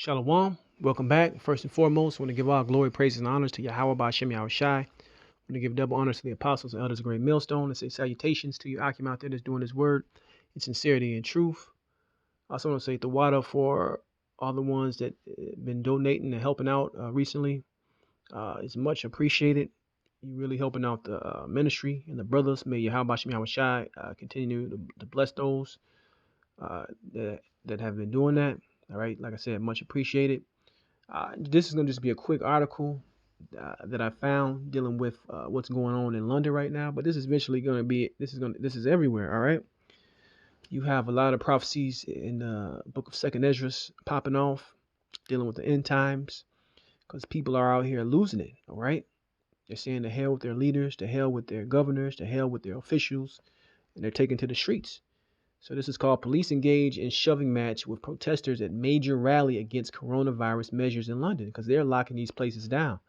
Shalom. Welcome back. First and foremost, I want to give all glory, praises, and honors to Yahweh Ba'Shem Yahweh Shai. I want to give double honors to the apostles and elders of Great Millstone and say salutations to you, Akim, out there that's doing this word in sincerity and truth. I also want to say the water for all the ones that been donating and helping out recently. It's much appreciated. You really helping out the ministry and the brothers. May Yahweh Ba'Shem Yahweh Shai continue to bless those that have been doing that. All right. Like I said, much appreciated. This is going to just be a quick article that I found dealing with what's going on in London right now. But this is eventually going to be this is everywhere. All right. You have a lot of prophecies in the book of Second Esdras popping off, dealing with the end times, because people are out here losing it. All right. They're saying to hell with their leaders, to hell with their governors, to hell with their officials, and they're taken to the streets. So this is called Police Engage in Shoving Match with Protesters at Major Rally Against Coronavirus Measures in London, because they're locking these places down.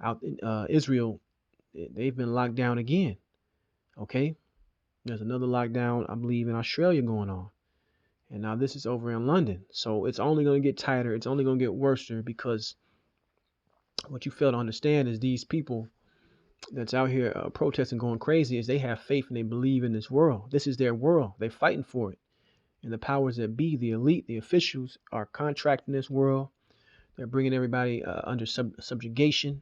Out in Israel, they've been locked down again. Okay? There's another lockdown, I believe, in Australia going on. And now this is over in London. So it's only going to get tighter. It's only going to get worse because what you fail to understand is these people that's out here protesting, going crazy, is they have faith and they believe in this world. This is their world. They're fighting for it. And the powers that be, the elite, the officials, are contracting this world. They're bringing everybody under subjugation.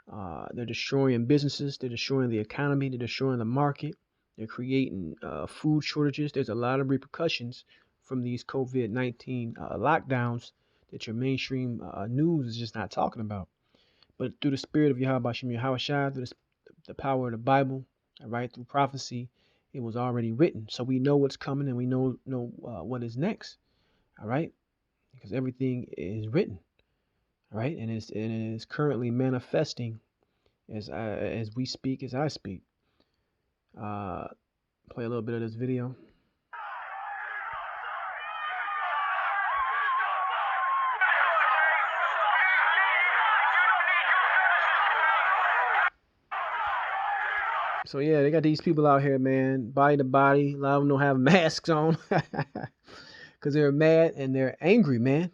They're destroying businesses. They're destroying the economy. They're destroying the market. They're creating food shortages. There's a lot of repercussions from these COVID-19 lockdowns that your mainstream news is just not talking about. But through the spirit of Yahweh Ba'Shem Yahweh Shai, through the power of the Bible, all right, through prophecy, it was already written. So we know what's coming and we know what is next. All right, because everything is written. All right, and it is currently manifesting as we speak, as I speak. Play a little bit of this video. So yeah, they got these people out here, man, body to body. A lot of them don't have masks on because they're mad and they're angry, man.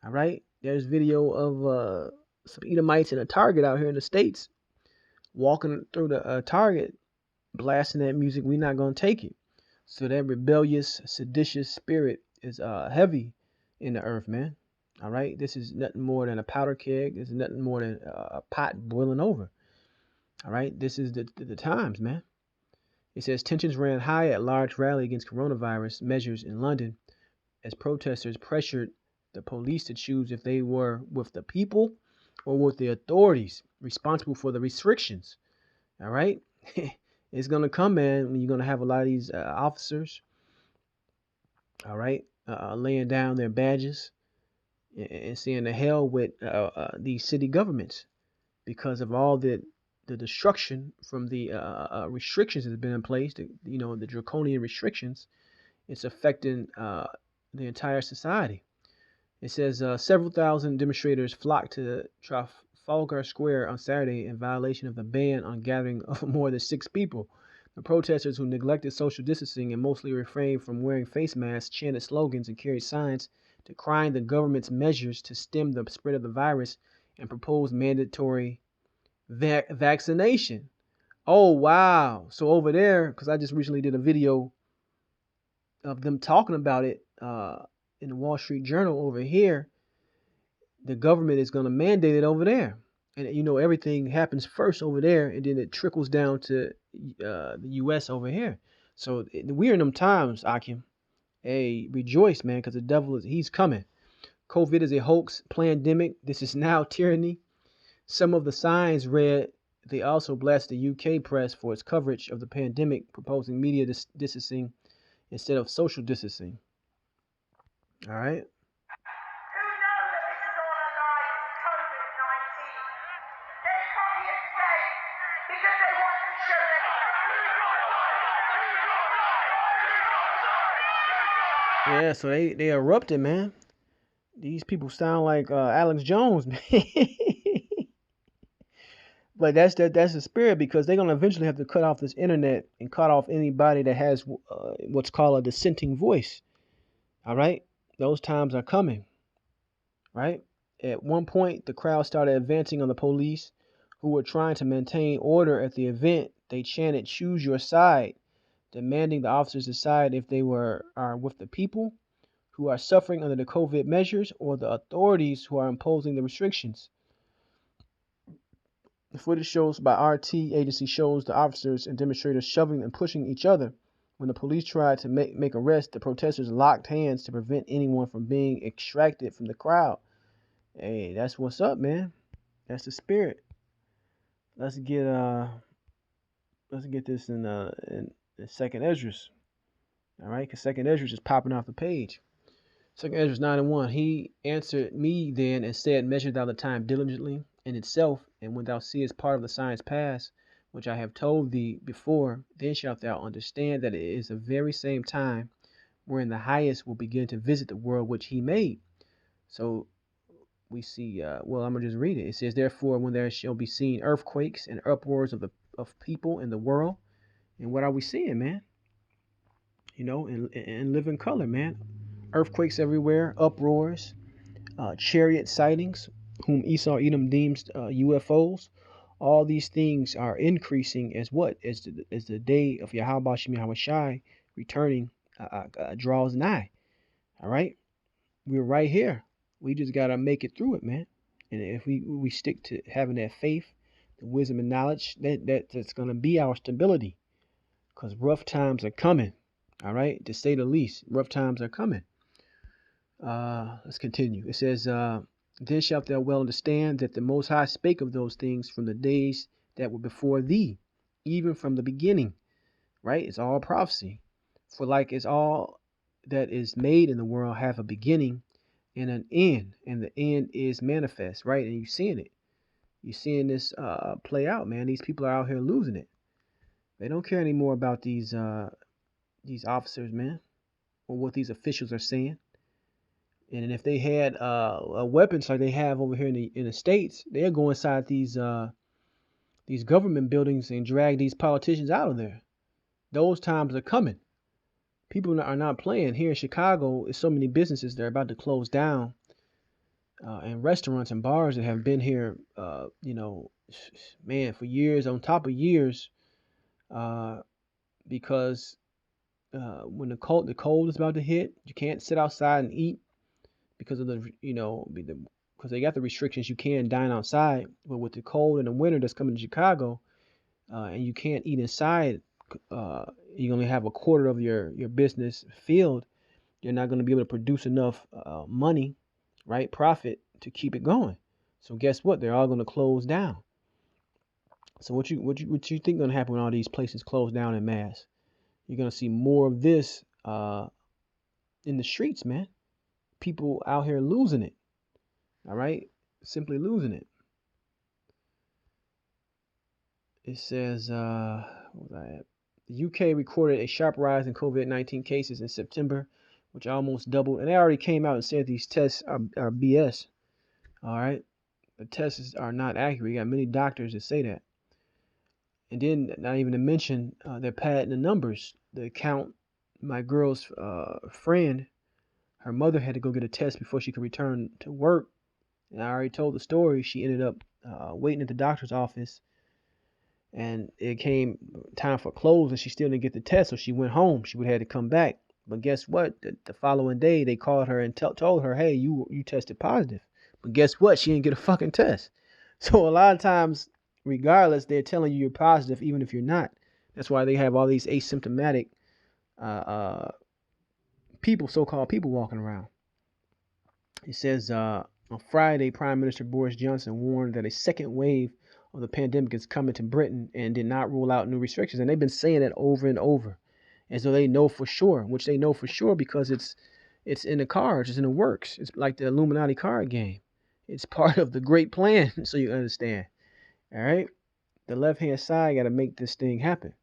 All right, there's video of some Edomites in a Target out here in the States walking through the Target, blasting that music. We're not gonna take it. So that rebellious, seditious spirit is heavy in the earth, man. All right, this is nothing more than a powder keg. This is nothing more than a pot boiling over. All right, this is the times, man. It says tensions ran high at large rally against coronavirus measures in London as protesters pressured the police to choose if they were with the people or with the authorities responsible for the restrictions. All right, it's gonna come, man, when you're gonna have a lot of these officers, all right, laying down their badges and saying to hell with these city governments because of all the destruction from the restrictions that have been in place, the draconian restrictions. It's affecting the entire society. It says several thousand demonstrators flocked to Trafalgar Square on Saturday in violation of the ban on gathering of more than 6 people. The protesters, who neglected social distancing and mostly refrained from wearing face masks, chanted slogans and carried signs decrying the government's measures to stem the spread of the virus and proposed mandatory vaccination. Oh, wow. So over there, because I just recently did a video of them talking about it in the Wall Street Journal. Over here, the government is going to mandate it over there. And, everything happens first over there, and then it trickles down to the U.S. over here. So we're in them times, Akim. Hey, rejoice, man, because the devil he's coming. COVID is a hoax, pandemic. This is now tyranny. Some of the signs read, they also blessed the UK press for its coverage of the pandemic, proposing media distancing instead of social distancing. All right. Yeah, so they erupted, man. These people sound like Alex Jones, man. But that's the spirit, because they're gonna eventually have to cut off this internet and cut off anybody that has what's called a dissenting voice. All right, those times are coming. right? At one point, the crowd started advancing on the police who were trying to maintain order at the event. They chanted, "Choose your side," demanding the officers decide if they are with the people who are suffering under the COVID measures or the authorities who are imposing the restrictions. The footage shows by RT agency shows the officers and demonstrators shoving and pushing each other. When the police tried to make arrests, the protesters locked hands to prevent anyone from being extracted from the crowd. Hey, that's what's up, man. That's the spirit. Let's get this in Second Esdras. All right, because Second Esdras is popping off the page. Second Esdras 9:1. He answered me then and said, "Measure thou the time diligently in itself, and when thou seest part of the signs pass, which I have told thee before, then shalt thou understand that it is the very same time wherein the highest will begin to visit the world which he made." So we see, well, I'm gonna just read it. It says, "Therefore, when there shall be seen earthquakes and uproars of people in the world," and what are we seeing, man? In living color, man. Earthquakes everywhere, uproars, chariot sightings, whom Esau Edom deems UFOs. All these things are increasing as what? As the day of Yahweh Shem Yahweh Shai returning draws nigh. All right? We're right here. We just got to make it through it, man. And if we stick to having that faith, the wisdom and knowledge, that's going to be our stability. Because rough times are coming. All right? To say the least, rough times are coming. Let's continue. It says, "Then shalt thou well understand that the Most High spake of those things from the days that were before thee, even from the beginning." Right? It's all prophecy. For like as all that is made in the world have a beginning and an end, and the end is manifest. Right? And you're seeing it. You're seeing this play out, man. These people are out here losing it. They don't care anymore about these officers, man, or what these officials are saying. And if they had weapons like they have over here in the States, they'll go inside these government buildings and drag these politicians out of there. Those times are coming. People are not playing. Here in Chicago, there's so many businesses that are about to close down, and restaurants and bars that have been here, man, for years on top of years, because when the cold is about to hit, you can't sit outside and eat because of because they got the restrictions. You can dine outside, but with the cold and the winter that's coming to Chicago, and you can't eat inside, you only have a quarter of your business filled. You're not going to be able to produce enough money, right, profit to keep it going. So guess what? They're all going to close down. So what you think going to happen when all these places close down en masse? You're going to see more of this in the streets, man. People out here losing it. All right, simply losing it. It says, what was I at? The UK recorded a sharp rise in COVID-19 cases in September, which almost doubled. And they already came out and said these tests are BS. All right, the tests are not accurate. You got many doctors that say that. And then, not even to mention, they're padding the numbers. The account, my girl's friend, her mother had to go get a test before she could return to work. And I already told the story. She ended up waiting at the doctor's office, and it came time for close, and she still didn't get the test, so she went home. She would have had to come back. But guess what? The following day, they called her and told her, "Hey, you tested positive." But guess what? She didn't get a fucking test. So a lot of times, regardless, they're telling you you're positive, even if you're not. That's why they have all these asymptomatic people, so-called people, walking around. It says on Friday, Prime Minister Boris Johnson warned that a second wave of the pandemic is coming to Britain and did not rule out new restrictions. And they've been saying that over and over, as though they know for sure, which they know for sure because it's in the cards, it's in the works. It's like the Illuminati card game. It's part of the great plan, so you understand. All right? The left-hand side got to make this thing happen.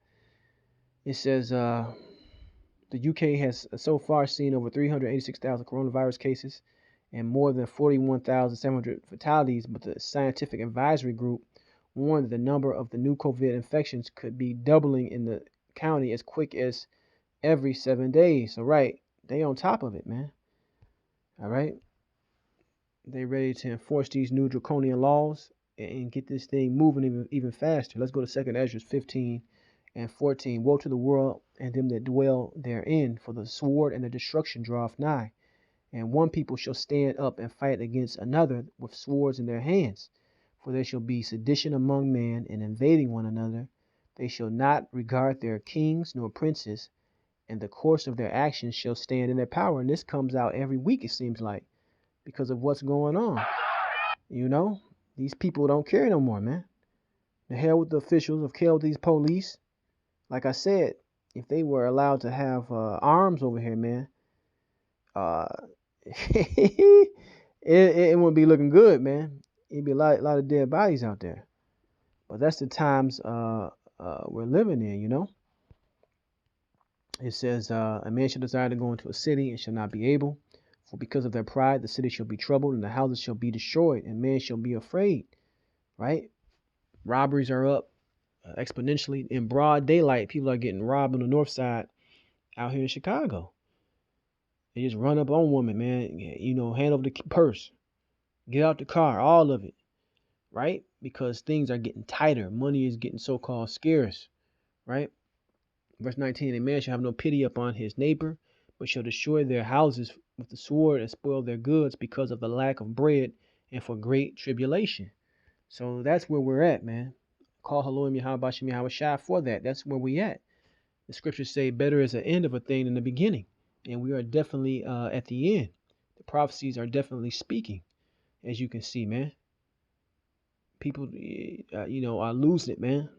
It says the UK has so far seen over 386,000 coronavirus cases and more than 41,700 fatalities, but the Scientific Advisory Group warned that the number of the new COVID infections could be doubling in the county as quick as every 7 days. So, right, they on top of it, man. All right. They ready to enforce these new draconian laws and get this thing moving even faster. Let's go to 2nd Ezra 15 and 14. Woe to the world and them that dwell therein, for the sword and the destruction draweth nigh. And one people shall stand up and fight against another with swords in their hands. For there shall be sedition among men, and invading one another. They shall not regard their kings nor princes, and the course of their actions shall stand in their power. And this comes out every week, it seems like, because of what's going on. You know, these people don't care no more, man. The hell with the officials, of hell with these police. Like I said, if they were allowed to have arms over here, man, uh, it wouldn't be looking good, man. It'd be a lot of dead bodies out there. But that's the times we're living in, you know. It says, a man shall desire to go into a city and shall not be able. For because of their pride, the city shall be troubled, and the houses shall be destroyed, and man shall be afraid. Right? Robberies are up exponentially. In broad daylight, people are getting robbed on the north side out here in Chicago. They just run up on women, man. You know, hand over the purse. Get out the car, all of it. Right? Because things are getting tighter. Money is getting so-called scarce. Right? Verse 19, a man shall have no pity upon his neighbor, but shall destroy their houses with the sword and spoil their goods because of the lack of bread and for great tribulation. So that's where we're at, man. Call Elohim Yahweh Shem Yahweh Shai for that. That's where we at. The scriptures say better is the end of a thing than the beginning. And we are definitely at the end. The prophecies are definitely speaking, as you can see, man. People, are losing it, man.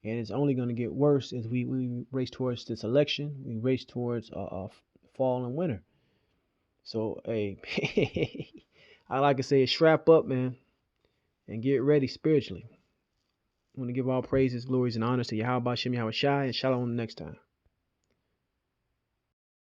And it's only going to get worse as we race towards this election. We race towards fall and winter. So, hey, I like to say, strap up, man, and get ready spiritually. I want to give all praises, glories, and honors to Yahweh Shem Yahweh Shai, and shalom next time.